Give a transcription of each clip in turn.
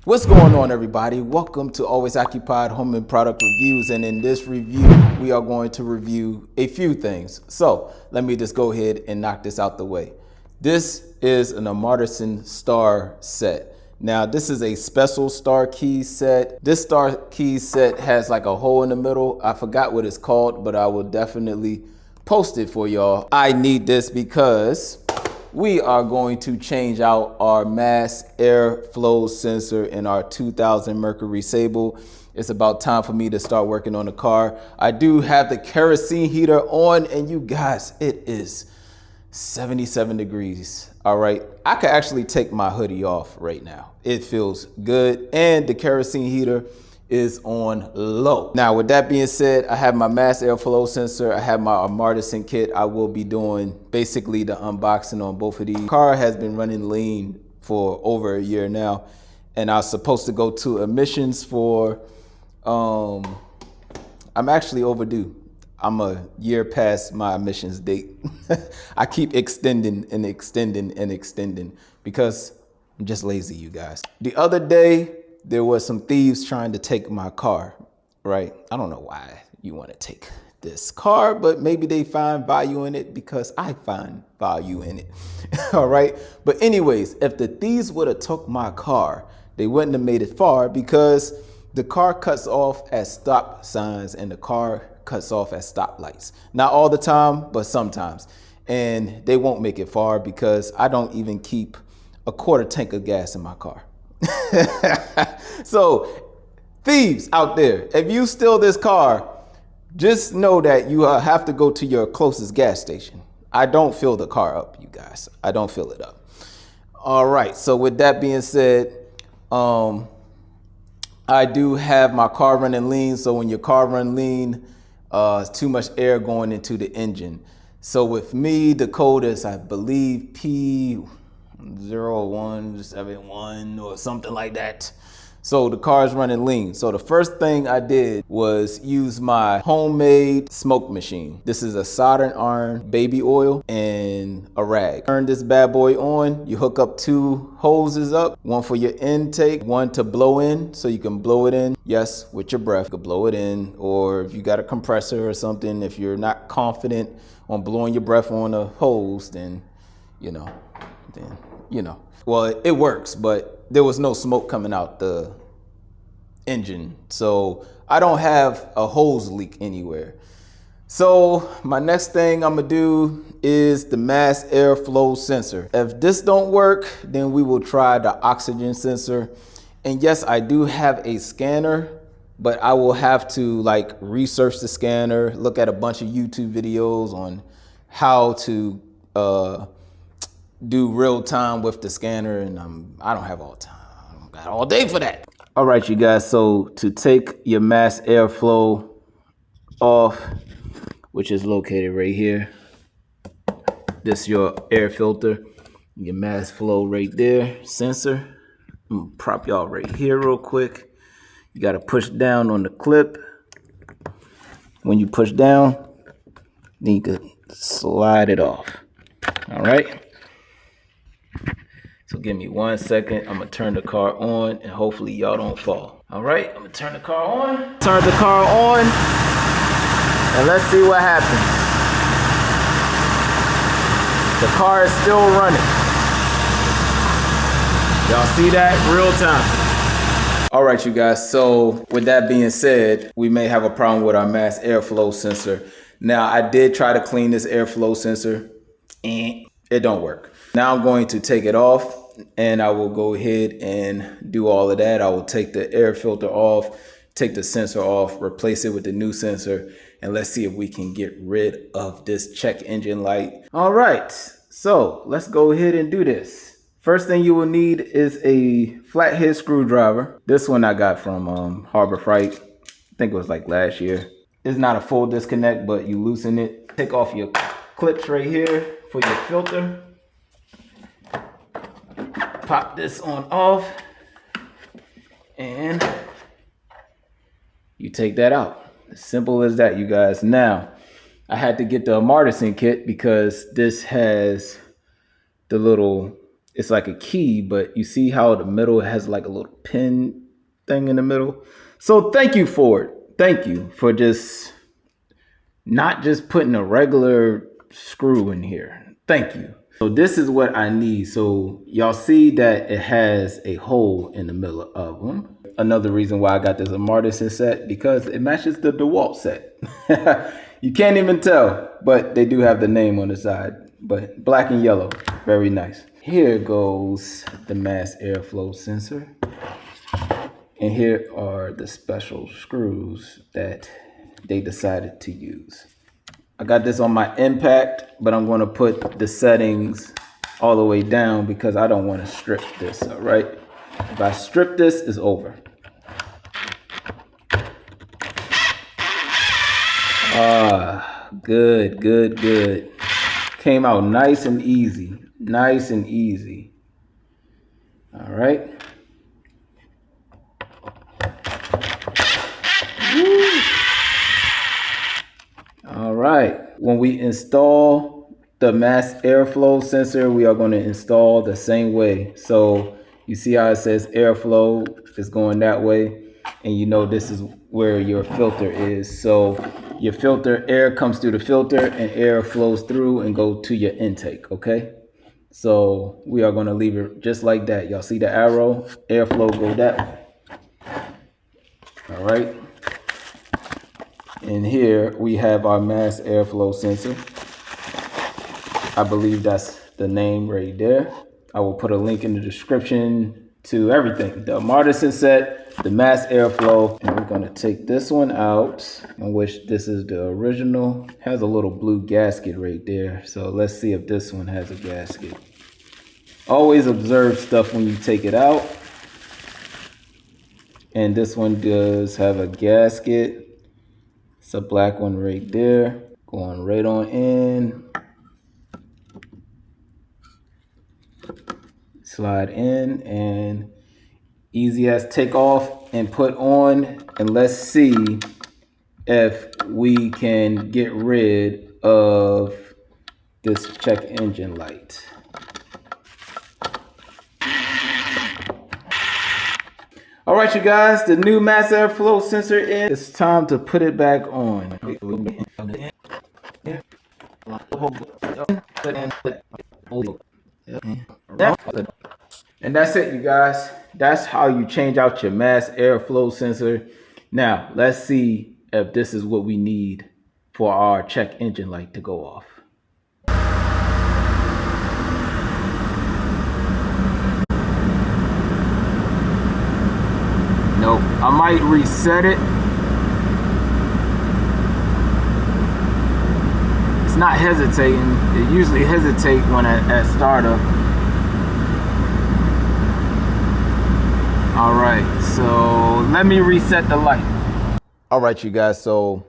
What's going on, everybody? Welcome to Always Occupied Home and Product Reviews, and in this review we are going to review a few things. So let me just go ahead and knock this out the way. This is an Amartison Star set. Now this is a special Star key set. This Star key set has like a hole in the middle. I forgot what it's called, but I will definitely post it for y'all. I need this because we are going to change out our mass airflow sensor in our 2000 Mercury Sable. It's about time for me to start working on the car. I do have the kerosene heater on, and you guys, it is 77 degrees. All right, I could actually take my hoodie off right now. It feels good, and the kerosene heater is on low. Now, with that being said, I have my mass airflow sensor. I have my Amartison kit. I will be doing basically the unboxing on both of these. The car has been running lean for over a year now, and I was supposed to go to emissions for, I'm actually overdue. I'm a year past my emissions date. I keep extending and extending and extending because I'm just lazy, you guys. The other day, there was some thieves trying to take my car, right? I don't know why you want to take this car, but maybe they find value in it because I find value in it. All right. But anyways, if the thieves would have took my car, they wouldn't have made it far because the car cuts off at stop signs and the car cuts off at stoplights. Not all the time, but sometimes. And they won't make it far because I don't even keep a quarter tank of gas in my car. So thieves out there, if you steal this car, just know that you have to go to your closest gas station. I don't fill the car up, you guys. I don't fill it up. All right, so with that being said, I do have my car running lean. So when your car run lean, it's too much air going into the engine. So with me, the code is, I believe, P0171 or something like that. So the car is running lean. So the first thing I did was use my homemade smoke machine. This is a soldering iron, baby oil, and a rag. Turn this bad boy on. You hook up two hoses up, one for your intake, one to blow in, so you can blow it in. Yes, with your breath, you can blow it in, or if you got a compressor or something, if you're not confident on blowing your breath on a hose, then, well, it works, but there was no smoke coming out the engine. So I don't have a hose leak anywhere. So my next thing I'm gonna do is the mass airflow sensor. If this don't work, then we will try the oxygen sensor. And yes, I do have a scanner, but I will have to like research the scanner, look at a bunch of YouTube videos on how to do real time with the scanner, and I don't have all time. I don't got all day for that. All right, you guys, so to take your mass airflow off, which is located right here, this is your air filter, your mass flow right there, sensor. I'm gonna prop y'all right here real quick. You gotta push down on the clip. When you push down, then you can slide it off. All right. So give me 1 second. I'm gonna turn the car on and hopefully y'all don't fall. All right, I'm gonna turn the car on. Turn the car on and let's see what happens. The car is still running. Y'all see that? Real time. All right, you guys, so with that being said, we may have a problem with our mass airflow sensor. Now, I did try to clean this airflow sensor and it don't work. Now I'm going to take it off and I will go ahead and do all of that. I will take the air filter off, take the sensor off, replace it with the new sensor, and let's see if we can get rid of this check engine light. All right, so let's go ahead and do this. First thing you will need is a flathead screwdriver. This one I got from Harbor Freight. I think it was like last year. It's not a full disconnect, but you loosen it. Take off your clips right here for your filter. Pop this on off and you take that out. As simple as that, you guys. Now, I had to get the Amartison kit because this has the little it's like a key, but you see how the middle has like a little pin thing in the middle. So thank you for it. Thank you for just not just putting a regular screw in here. Thank you. So this is what I need. So y'all see that it has a hole in the middle of them. Another reason why I got this Amortison set, because it matches the DeWalt set. You can't even tell, but they do have the name on the side, but black and yellow, very nice. Here goes the mass airflow sensor. And here are the special screws that they decided to use. I got this on my impact, but I'm going to put the settings all the way down because I don't want to strip this, all right? If I strip this, it's over. Good, good, good. Came out nice and easy, nice and easy. All right. Woo. All right. When we install the mass airflow sensor, we are going to install the same way. So you see how it says airflow is going that way, and you know this is where your filter is. So your filter, air comes through the filter and air flows through and go to your intake, okay? So we are going to leave it just like that. Y'all see the arrow, airflow go that way. All right. And here we have our mass airflow sensor. I believe that's the name right there. I will put a link in the description to everything. The Amortison set, the mass airflow, and we're gonna take this one out, in which this is the original. Has a little blue gasket right there. So let's see if this one has a gasket. Always observe stuff when you take it out. And this one does have a gasket. It's a black one right there. Going right on in. Slide in and easy as take off and put on. And let's see if we can get rid of this check engine light. All right, you guys, the new mass airflow sensor in. It's time to put it back on. And that's it, you guys. That's how you change out your mass airflow sensor. Now, let's see if this is what we need for our check engine light to go off. Nope, I might reset it. It's not hesitating. It usually hesitates when at startup. All right, so let me reset the light. All right, you guys, so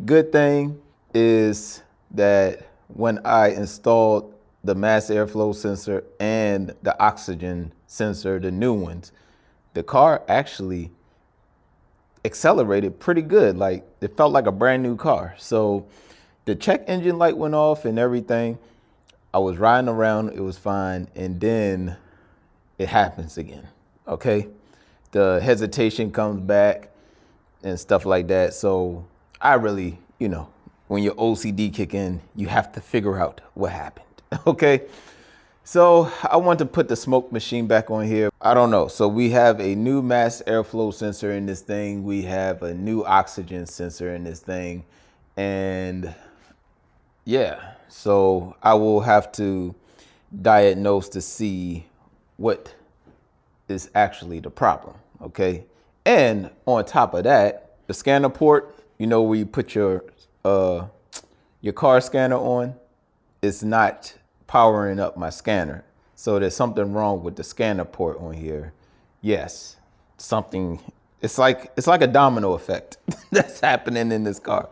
good thing is that when I installed the mass airflow sensor and the oxygen sensor, the new ones, the car actually accelerated pretty good. Like it felt like a brand new car. So the check engine light went off and everything. I was riding around, it was fine. And then it happens again, okay? The hesitation comes back and stuff like that. So I really, you know, when your OCD kick in, you have to figure out what happened, okay? So I want to put the smoke machine back on here. I don't know. So we have a new mass airflow sensor in this thing. We have a new oxygen sensor in this thing. And yeah, so I will have to diagnose to see what is actually the problem, okay? And on top of that, the scanner port, you know, where you put your car scanner on, it's not powering up my scanner. So there's something wrong with the scanner port on here. Yes, something, it's like a domino effect that's happening in this car.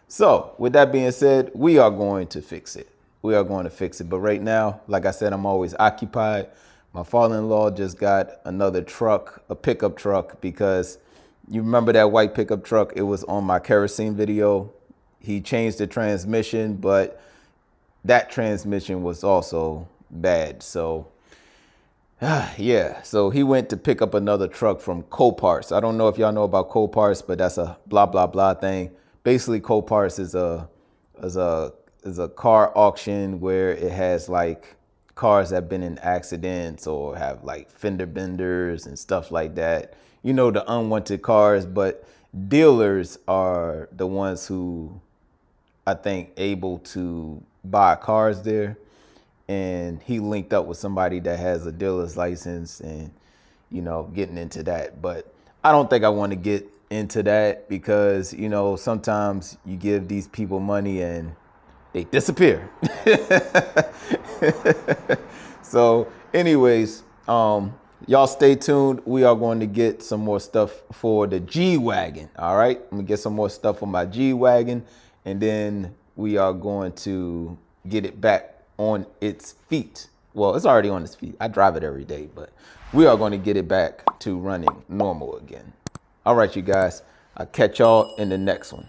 So with that being said, we are going to fix it. We are going to fix it. But right now, like I said, I'm always occupied. My father-in-law just got another truck, a pickup truck, because you remember that white pickup truck? It was on my kerosene video. He changed the transmission, but that transmission was also bad. So Yeah, so he went to pick up another truck from Coparts. I don't know if y'all know about Coparts, but that's a blah blah blah thing. Basically, Coparts is a is a car auction where it has like cars that have been in accidents or have like fender benders and stuff like that. You know, the unwanted cars, but dealers are the ones who I think able to buy cars there. And he linked up with somebody that has a dealer's license and, you know, getting into that. But I don't think I want to get into that because, you know, sometimes you give these people money and they disappear. So anyways, y'all stay tuned. We are going to get some more stuff for the G-Wagon. All right, I'm gonna get some more stuff for my G-Wagon, and then we are going to get it back on its feet. Well, it's already on its feet. I drive it every day, but we are going to get it back to running normal again. All right, you guys, I'll catch y'all in the next one.